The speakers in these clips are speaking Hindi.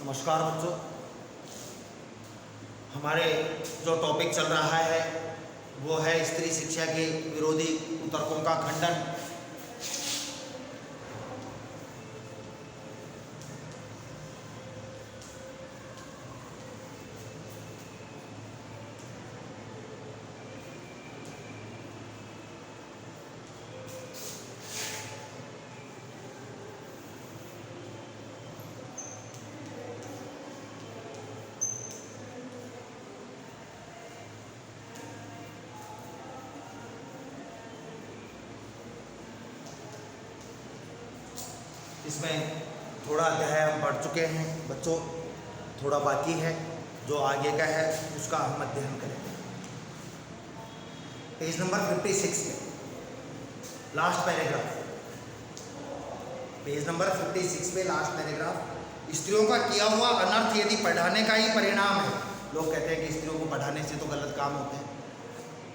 नमस्कार बच्चों, हमारे जो टॉपिक चल रहा है वो है स्त्री शिक्षा के विरोधी कुतर्कों का खंडन। इसमें थोड़ा अध्याय हम पढ़ चुके हैं बच्चों, थोड़ा बाकी है, जो आगे का है उसका हम अध्ययन करेंगे। पेज नंबर 56 पे लास्ट पैराग्राफ, पेज नंबर 56 पे लास्ट पैराग्राफ, स्त्रियों का किया हुआ अनर्थ यदि पढ़ाने का ही परिणाम है। लोग कहते हैं कि स्त्रियों को पढ़ाने से तो गलत काम होते हैं,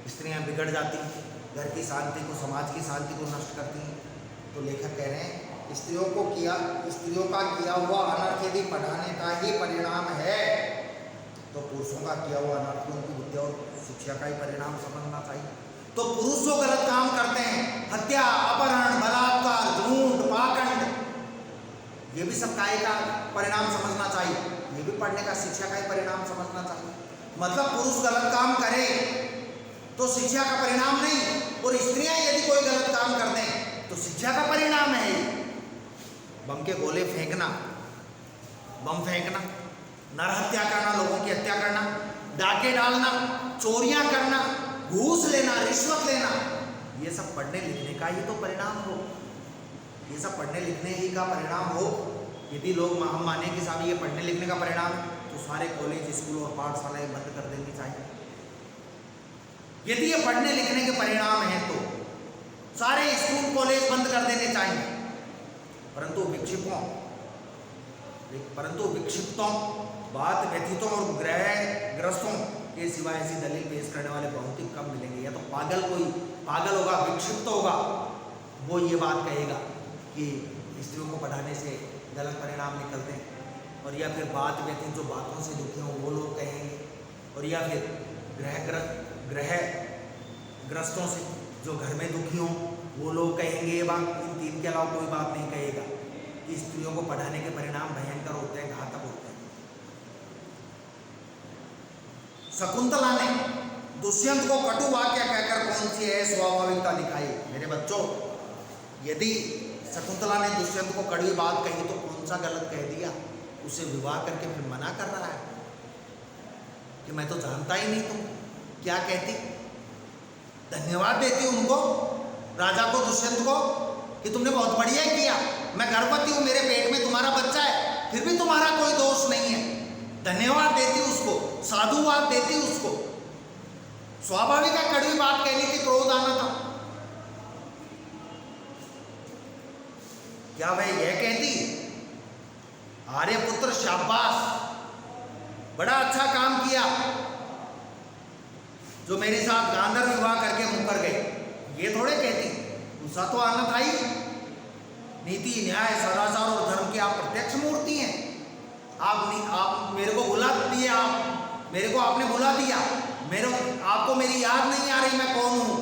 स्त्रियां बिगड़ जाती हैं, घर की शांति को, समाज की शांति को नष्ट करती हैं। तो लेखक कह रहे हैं स्त्रियों का किया हुआ अनर्थ यदि पढ़ाने का ही परिणाम है तो पुरुषों का किया हुआ अनर्थ उनकी विद्या और शिक्षा का ही परिणाम समझना चाहिए। तो पुरुष जो गलत काम करते हैं, हत्या, अपहरण, बलात्कार, झूठ, पाखंड, ये भी सब काय का परिणाम समझना चाहिए, ये भी पढ़ने का शिक्षा का ही परिणाम समझना चाहिए। मतलब पुरुष गलत काम करे तो शिक्षा का परिणाम नहीं, और स्त्रियां यदि कोई गलत काम कर दें तो शिक्षा का परिणाम है। बम के गोले फेंकना, बम फेंकना, नर हत्या करना, लोगों की हत्या करना, डाके डालना, चोरियां करना, घूस लेना, रिश्वत लेना, ये सब पढ़ने लिखने का ही तो परिणाम हो, ये सब पढ़ने लिखने ही का परिणाम हो। यदि लोग हम माने कि साहब ये पढ़ने लिखने का परिणाम, तो सारे कॉलेज, स्कूल और पाठशालाएं बंद कर देनी चाहिए। यदि ये पढ़ने लिखने के परिणाम हैं तो सारे स्कूल कॉलेज बंद कर देने चाहिए। परंतु विक्षिप्तों, बात व्यथितों और ग्रस्तों के सिवा ऐसी दलील पेश करने वाले बहुत ही कम मिलेंगे। या तो कोई पागल होगा, विक्षिप्त होगा, वो ये बात कहेगा कि स्त्रियों को पढ़ाने से गलत परिणाम निकलते हैं, और या फिर बात व्यथित, जो बातों से दुखी हों वो लोग कहेंगे, और या फिर ग्रस्तों से, जो घर में दुखी हों वो लोग कहेंगे ये बात। इन तीन के अलावा कोई बात नहीं कहेगा कि स्त्रियों को पढ़ाने के परिणाम भयंकर होते हैं, घातक होते हैं। शकुंतला ने दुष्यंत को कटु वाक्य कहकर कौन सी है स्वाभाविकता दिखाई। मेरे बच्चों, यदि शकुंतला ने दुष्यंत को कड़वी बात कही तो कौन सा गलत कह दिया? उसे विवाह करके फिर मना कर रहा है कि मैं तो जानता ही नहीं। तुम क्या कहती? धन्यवाद देती उनको, राजा को, दुष्यंत को, कि तुमने बहुत बढ़िया किया, मैं गर्भवती हूं, मेरे पेट में तुम्हारा बच्चा है, फिर भी तुम्हारा कोई दोष नहीं है। धन्यवाद देती उसको, साधुवाद देती उसको। स्वाभाविक है, कड़वी बात कहनी थी, क्रोध आना था। क्या वह यह कहती, आर्यपुत्र शाबाश, बड़ा अच्छा काम किया जो मेरे साथ गांधर्व विवाह करके मुकर गए, ये थोड़े कहती। गुस्सा तो आना था ही। नीति, न्याय, सदाचार और धर्म की आप प्रत्यक्ष मूर्ति हैं। आप मेरे को बुला दिए, आप मेरे को आपने बुला दिया, आपको मेरी याद नहीं आ रही मैं कौन हूं?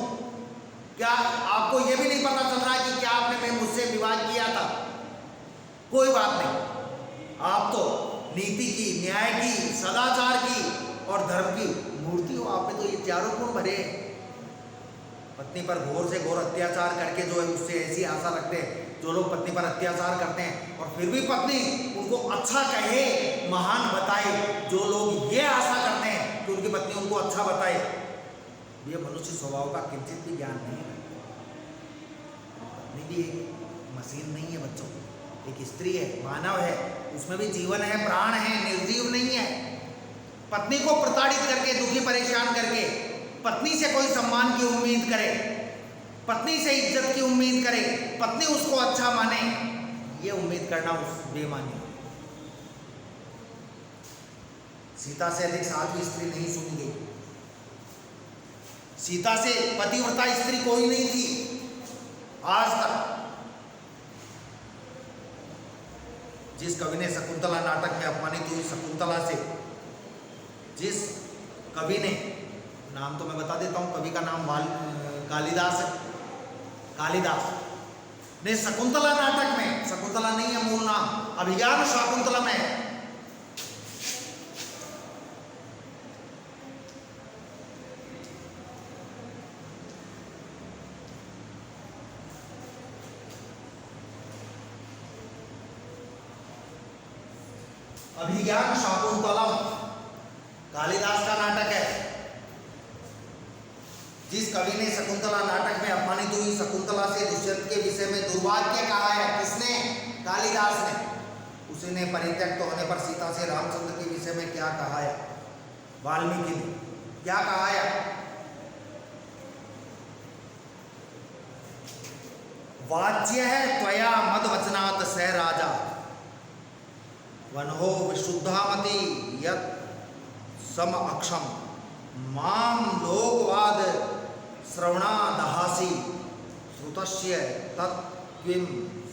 क्या आपको यह भी नहीं पता चल रहा है कि क्या आपने मुझसे विवाह किया था? कोई बात नहीं, आप तो नीति की, न्याय की, सदाचार की और धर्म की मूर्ति हो। आप में तो ये चारों गुण भरे हैं। पत्नी पर घोर से घोर अत्याचार करके जो है उससे ऐसी आशा रखते हैं, जो लोग पत्नी पर अत्याचार करते हैं और फिर भी पत्नी उनको अच्छा कहे, महान बताए, जो लोग ये आशा करते हैं कि उनकी पत्नी उनको अच्छा बताए, ये मनुष्य स्वभाव का किंचित भी ज्ञान नहीं है। पत्नी भी एक मशीन नहीं है बच्चों, एक स्त्री है, मानव है, उसमें भी जीवन है, प्राण है, निर्जीव नहीं है। पत्नी को प्रताड़ित करके, दुखी परेशान करके, पत्नी से कोई सम्मान की उम्मीद करे, पत्नी से इज्जत की उम्मीद करे, पत्नी उसको अच्छा माने, ये उम्मीद करना उस बेईमानी। सीता से अधिक साध्वी स्त्री नहीं सुनी गई। सीता से पतिव्रता स्त्री कोई नहीं थी आज तक। जिस कवि ने शकुंतला नाटक में अपमानित हुई शकुंतला से, जिस कवि ने, नाम तो मैं बता देता हूँ, कवि का नाम कालिदास है, कालिदास ने शकुंतला नाटक में, शकुंतला नहीं है मूल नाम, अभिज्ञान शाकुंतला में है, अभिज्ञान शाकुंतलम कालिदास का नाटक है। जिस कवि ने शकुंतला नाटक में अपमानित हुई शकुंतला से दुष्यंत के विषय में दुर्वाक्य कहा है, किसने? कालिदास ने। उसी ने परित्यक्त होने पर सीता से रामचंद्र के विषय में क्या कहा है? वाल्मीकि ने क्या कहा है? वाच्य है त्वया मद वचनात् स राजा वन्हो विशुद्धामति यत् सम अक्षम माम लोकवाद श्रवणादहासी श्रुतस्य तत्त्वं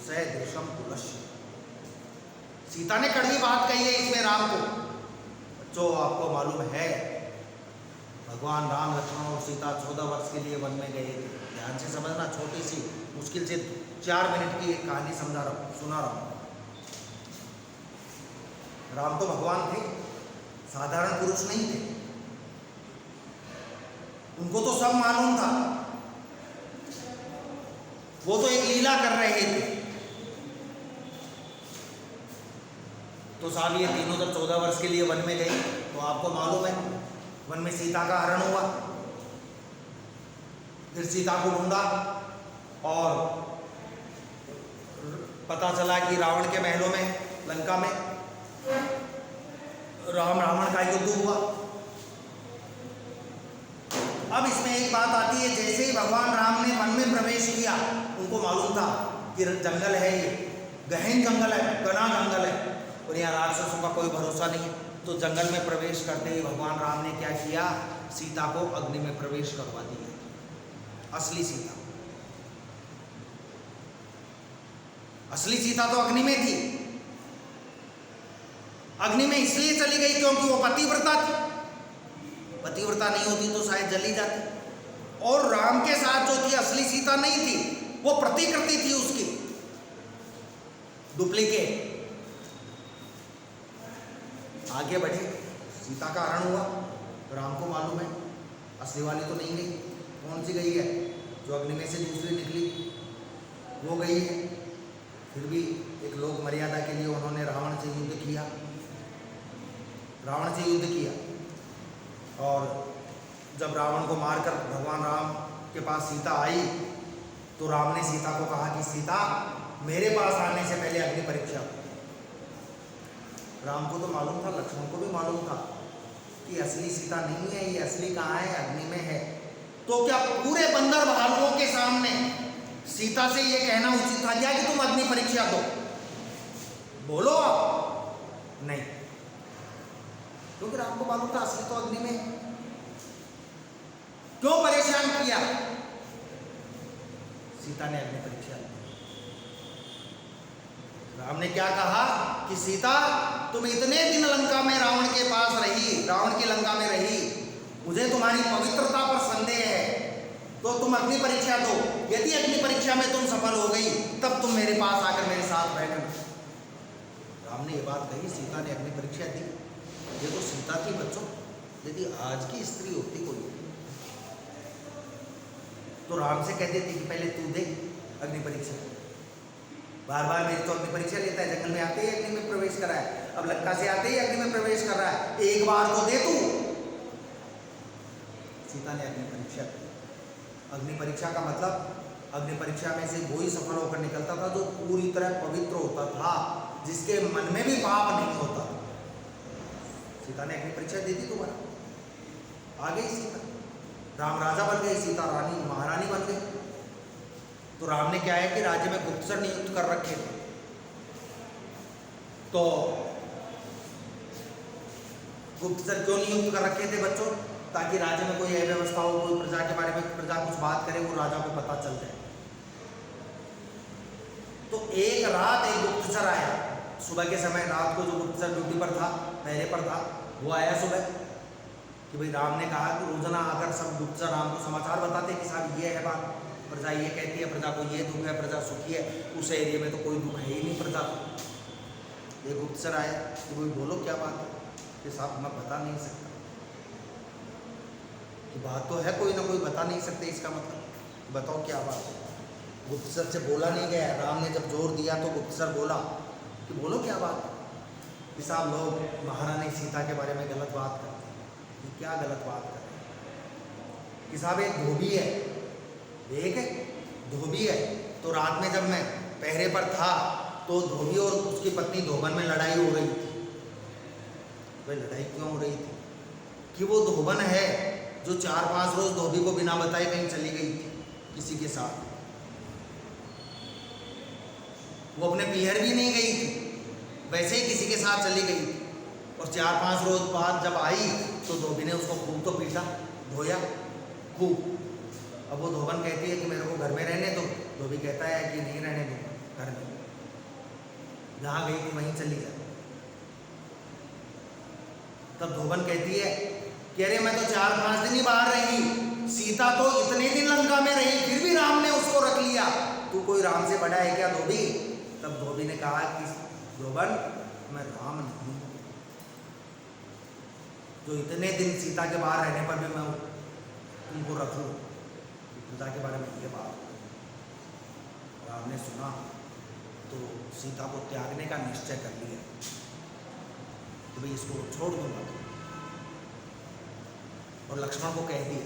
सदृशम पुलस्य। सीता ने कड़वी बात कही है इसमें राम को। जो आपको मालूम है भगवान राम, लक्ष्मण और सीता 14 वर्ष के लिए वन में गए थे। ध्यान से समझना, छोटी सी मुश्किल से 4 मिनट की एक कहानी समझा रहा हूँ, सुना रहा हूँ। राम तो भगवान थे, साधारण पुरुष नहीं थे, उनको तो सब मालूम था। वो तो एक लीला कर रहे थे। तो साहब ये तीनों जब 14 वर्ष के लिए वन में गए तो आपको मालूम है वन में सीता का हरण हुआ, फिर सीता को ढूंढा और पता चला कि रावण के महलों में, लंका में राम रावण का युद्ध हुआ। अब इसमें एक बात आती है, जैसे ही भगवान राम ने वन में प्रवेश किया, उनको मालूम था कि जंगल है, ये गहन जंगल है, घना जंगल है और यहाँ राक्षसों का कोई भरोसा नहीं है। तो जंगल में प्रवेश करते ही भगवान राम ने क्या किया? सीता को अग्नि में प्रवेश करवा दिया। असली सीता, असली सीता तो अग्नि में थी। अग्नि में इसलिए चली गई क्योंकि वो पतिव्रता थी। पतिव्रता नहीं होती तो शायद जली जाती। और राम के साथ जो थी असली सीता नहीं थी, वो प्रतिकृति थी उसकी, डुप्लीकेट। आगे बढ़े, सीता का हरण हुआ, राम को मालूम है असली वाली तो नहीं गई। कौन सी गई है? जो अग्नि में से दूसरी निकली वो गई है। फिर भी एक लोक मर्यादा के लिए उन्होंने रावण से युद्ध किया, रावण से युद्ध किया। और जब रावण को मारकर भगवान राम के पास सीता आई तो राम ने सीता को कहा कि सीता, मेरे पास आने से पहले अग्नि परीक्षा। राम को तो मालूम था, लक्ष्मण को भी मालूम था कि असली सीता नहीं है, ये असली कहाँ है? अग्नि में है। तो क्या पूरे बंदर भालुओं के सामने सीता से ये कहना उचित था क्या कि तुम अग्नि परीक्षा दो? बोलो आप, नहीं, क्योंकि राम को मालूम था असली तो अग्नि में है। क्यों परेशान किया? सीता ने अग्नि परीक्षा दी। राम ने क्या कहा कि सीता, तुम इतने दिन लंका में रावण के पास रही, रावण की लंका में रही, मुझे तुम्हारी पवित्रता पर संदेह है, तो तुम अग्नि परीक्षा दो। यदि अग्नि परीक्षा में तुम सफल हो गई तब तुम मेरे पास आकर मेरे साथ बैठना। राम ने ये बात कही, सीता ने अग्नि परीक्षा दी। ये तो सीता थी बच्चों। यदि आज की स्त्री होती कोई तो राम से कह देती कि पहले तू दे अग्नि परीक्षा। बार बार मेरी तो अग्नि परीक्षा लेता है, जंगल में आते ही अग्नि में प्रवेश कर रहा है, अब लंका से आते ही अग्नि में प्रवेश कर रहा है, एक बार तो दे तू। सीता ने अग्नि परीक्षा की। अग्नि परीक्षा का मतलब, अग्नि परीक्षा में से वही सफल होकर निकलता था जो पूरी तरह पवित्र होता था, जिसके मन में भी पाप नहीं होता। सीता ने अग्नि परीक्षा दे दी, दोबारा आ गई सीता। राम राजा बन गए, सीता रानी महारानी बन गई। तो राम ने क्या है कि राज्य में गुप्तचर नियुक्त कर रखे थे। तो गुप्तचर क्यों नियुक्त कर रखे थे बच्चों? ताकि राज्य में कोई अव्यवस्था हो, कोई प्रजा के बारे में प्रजा कुछ बात करे, वो राजा को पता चल जाए। तो एक रात एक गुप्तचर आया, सुबह के समय रात को जो गुप्तचर ड्यूटी पर था, पहरे पर था, वो आया सुबह कि भाई राम ने कहा कि रोजाना आकर सब गुप्तचर राम को समाचार बताते कि साहब ये है बात, प्रजा ये कहती है, प्रजा को ये दुख है, प्रजा सुखी है, उस एरिया में तो कोई दुख है ही नहीं प्रजा को। ये गुप्तचर आया कि भाई बोलो क्या बात है, कि साहब मैं बता नहीं सकता, कि बात तो है कोई ना कोई, बता नहीं सकते, इसका मतलब बताओ क्या बात है। गुप्तचर से बोला नहीं गया, राम ने जब जोर दिया तो गुप्तचर बोला कि बोलो क्या बात है। कि साहब लोग महारानी सीता के बारे में गलत बात करते हैं। कि क्या गलत बात कर रहे हैं? कि साहब एक धोबी है, एक धोबी है, तो रात में जब मैं पहरे पर था तो धोबी और उसकी पत्नी धोबन में लड़ाई हो रही थी। भाई लड़ाई क्यों हो रही थी? कि वो धोबन है जो 4-5 रोज धोबी को बिना बताए कहीं चली गई थी किसी के साथ, वो अपने पीहर भी नहीं गई थी, वैसे ही किसी के साथ चली गई थी, और 4-5 रोज बाद जब आई तो धोबी ने उसको खूब तो पीटा, धोया खूब। अब वो धोबन कहती है कि मेरे को घर में रहने दो, धोबी कहता है कि नहीं रहने दो घर में, जहाँ गई थी वहीं चली जा। तब धोबन कहती है कि अरे मैं तो 4-5 दिन ही बाहर रही, सीता तो इतने दिन लंका में रही, फिर भी राम ने उसको रख लिया, तू कोई राम से बड़ा है क्या धोबी? तब धोबी ने कहा कि धोबन मैं राम नहीं, जो इतने दिन सीता के बाहर रहने पर भी मैं तुमको रख लूँ, सीता के बारे में ये बात। राम ने सुना तो सीता को त्यागने का निश्चय कर लिया कि भाई इसको छोड़ दूंगा, और लक्ष्मण को कह दिया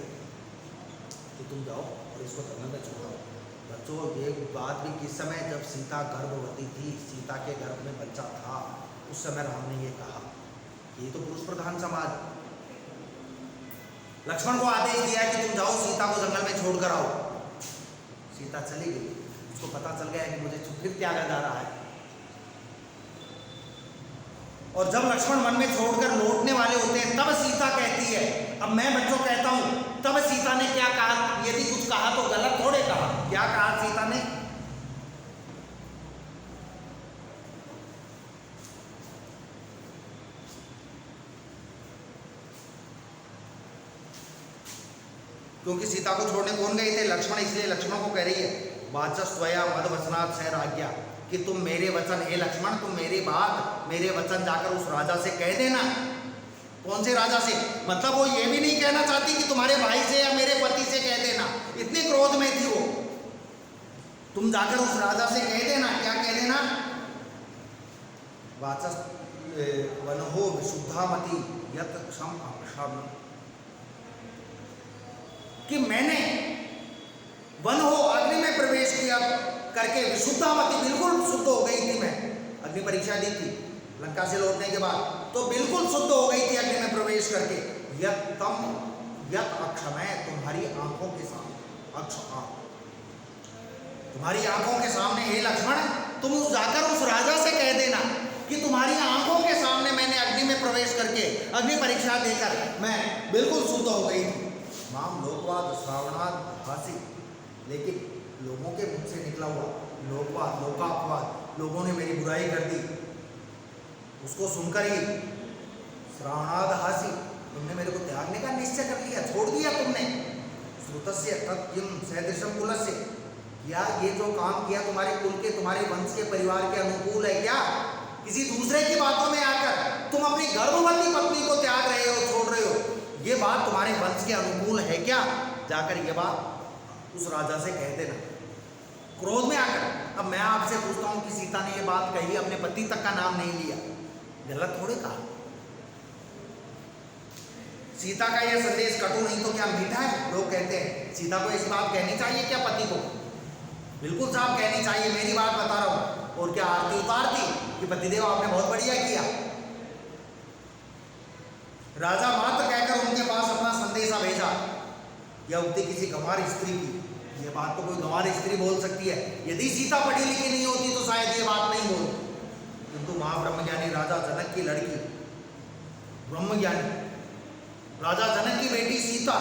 कि तुम जाओ और इसको जंगल में छोड़ो। बच्चों ये बात भी किस समय, जब सीता गर्भवती थी, सीता के गर्भ में बच्चा था, उस समय राम ने ये कहा। ये तो पुरुष प्रधान समाज। लक्ष्मण को आदेश दिया कि तुम जाओ सीता को जंगल में छोड़ कर आओ। सीता चली गई, उसको पता चल गया कि मुझे फिर त्यागा जा रहा है। और जब लक्ष्मण वन में छोड़कर लौटने वाले होते हैं तब सीता कहती है, अब मैं बच्चों कहता हूं तब सीता ने क्या कहा, यदि कुछ कहा तो गलत थोड़े कहा। क्या कहा सीता ने? क्योंकि सीता को छोड़ने कौन गए थे? लक्ष्मण। इसलिए लक्ष्मण को कह रही है वाचस्त्वया मद वचनात् सह राज्ञा, कि तुम मेरे वचन, हे लक्ष्मण तुम मेरी बात, मेरे वचन जाकर उस राजा से कह देना। कौन से राजा से? मतलब वो ये भी नहीं कहना चाहती कि तुम्हारे भाई से या मेरे पति से कह देना, इतनी क्रोध में थी वो। तुम जाकर उस राजा से कह देना। क्या कह देना? वाचस वनहो विशुद्धामति यत क्षम अक्षम, कि मैंने वन हो अग्नि में प्रवेश किया करके विशुद्धामति, बिल्कुल शुद्ध हो गई थी। मैं अग्नि परीक्षा दी थी लंका से लौटने के बाद, तो बिल्कुल शुद्ध हो गई थी अग्नि में प्रवेश करके। यत अक्षमय, तुम्हारी आंखों के सामने, तुम्हारी आंखों के सामने हे लक्ष्मण, तुम जाकर उस राजा से कह देना कि तुम्हारी आंखों के सामने मैंने अग्नि में प्रवेश करके अग्नि परीक्षा देकर मैं बिल्कुल शुद्ध हो गई थी। माम लोकवाद श्रावणाद भाषी, लेकिन लोगों के मुख से निकला हुआ लोकवाद, लोकापवाद, लोगों ने मेरी बुराई कर दी, उसको सुनकर ही श्रावणाद हासी, तुमने मेरे को त्यागने का निश्चय कर लिया, छोड़ दिया तुमने। श्रुतस्य तत्किम सदृशम कुलस्य, क्या ये जो काम किया तुम्हारे कुल के, तुम्हारे वंश के, परिवार के अनुकूल है क्या? किसी दूसरे की बातों में आकर तुम अपनी गर्भवती पत्नी को त्याग रहे हो, छोड़ रहे हो, ये बात तुम्हारे वंश के अनुकूल है क्या? जाकर ये बात उस राजा से कह देना, क्रोध में आकर। अब मैं आपसे पूछता हूं कि सीता ने ये बात कही, अपने पति तक का नाम नहीं लिया, गलत थोड़े कहा? सीता का यह संदेश कटु नहीं तो क्या मीठा है? लोग कहते हैं सीता को ऐसी बात कहनी चाहिए क्या पति को? बिल्कुल साहब कहनी चाहिए, मेरी बात बता रहा हूं। और क्या आरती उतारती कि पतिदेव आपने बहुत बढ़िया किया। राजा मात्र कहकर उनके पास अपना संदेशा भेजा। यह उक्ति किसी गंवार स्त्री की, यह बात तो कोई गंवार स्त्री बोल सकती है। यदि सीता पढ़ी लिखी नहीं होती तो शायद ये बात नहीं बोलती, किंतु महाब्रह्मज्ञानी राजा जनक की लड़की, ब्रह्मज्ञानी राजा जनक की बेटी सीता,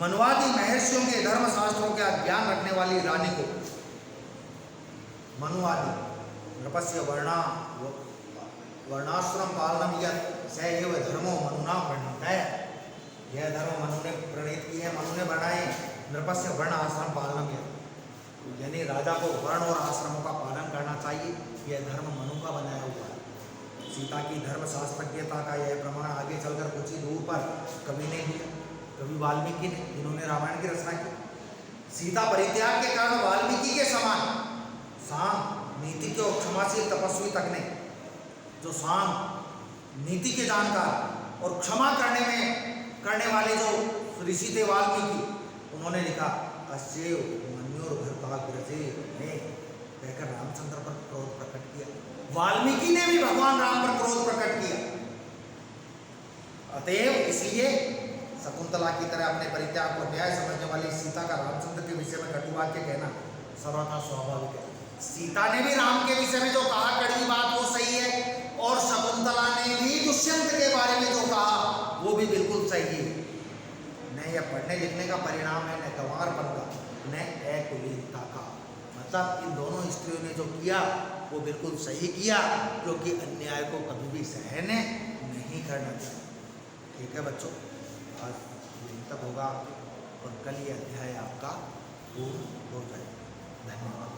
मनवादी महर्षियों के धर्मशास्त्रों का ज्ञान रखने वाली रानी को, मनुवादी नृपस्य वर्णाश्रम पालनम यत् स एव धर्मो मनुना प्रणीत है। यह धर्म मनु ने प्रणीत किए, मनु ने बनाए। नृपस्य वर्ण आश्रम पालनम यत्, यानी राजा को वर्ण और आश्रमों का पालन करना चाहिए। यह धर्म मनु का बनाया हुआ है। सीता की धर्म शास्त्रज्ञता का यह प्रमाण आगे चलकर कुछ ही दूर पर कवि ने दिया, कवि वाल्मीकि ने, जिन्होंने रामायण की रचना की। सीता परित्याग के कारण वाल्मीकि के समान शांत, नीति के और क्षमाशील तपस्वी तक ने, जो शांत, नीति के जानकार और क्षमा करने वाले जो ऋषि थे वाल्मीकि, उन्होंने लिखा अश्चेव मन्योर भरताग्रजे ने कहकर रामचंद्र पर क्रोध प्रकट किया। वाल्मीकि ने भी भगवान राम पर क्रोध प्रकट किया। अतएव इसलिए शकुंतला की तरह अपने परित्याग को न्याय समझने वाली सीता का रामचंद्र के विषय में कटु वाक्य कहना सर्वथा स्वाभाविक है। सीता ने भी राम के विषय में जो कहा कड़वी बात वो सही है, और शकुंतला ने भी दुष्यंत के बारे में जो कहा वो भी बिल्कुल सही है। न यह पढ़ने लिखने का परिणाम है, न गंवारपन का, न अकुलीनता का। मतलब इन दोनों स्त्रियों ने जो किया वो बिल्कुल सही किया, क्योंकि अन्याय को कभी भी सहन नहीं करना चाहिए। ठीक है बच्चों, आज यहीं तक होगा आपके, और कल ये अध्याय आपका पूर्ण हो जाए। धन्यवाद।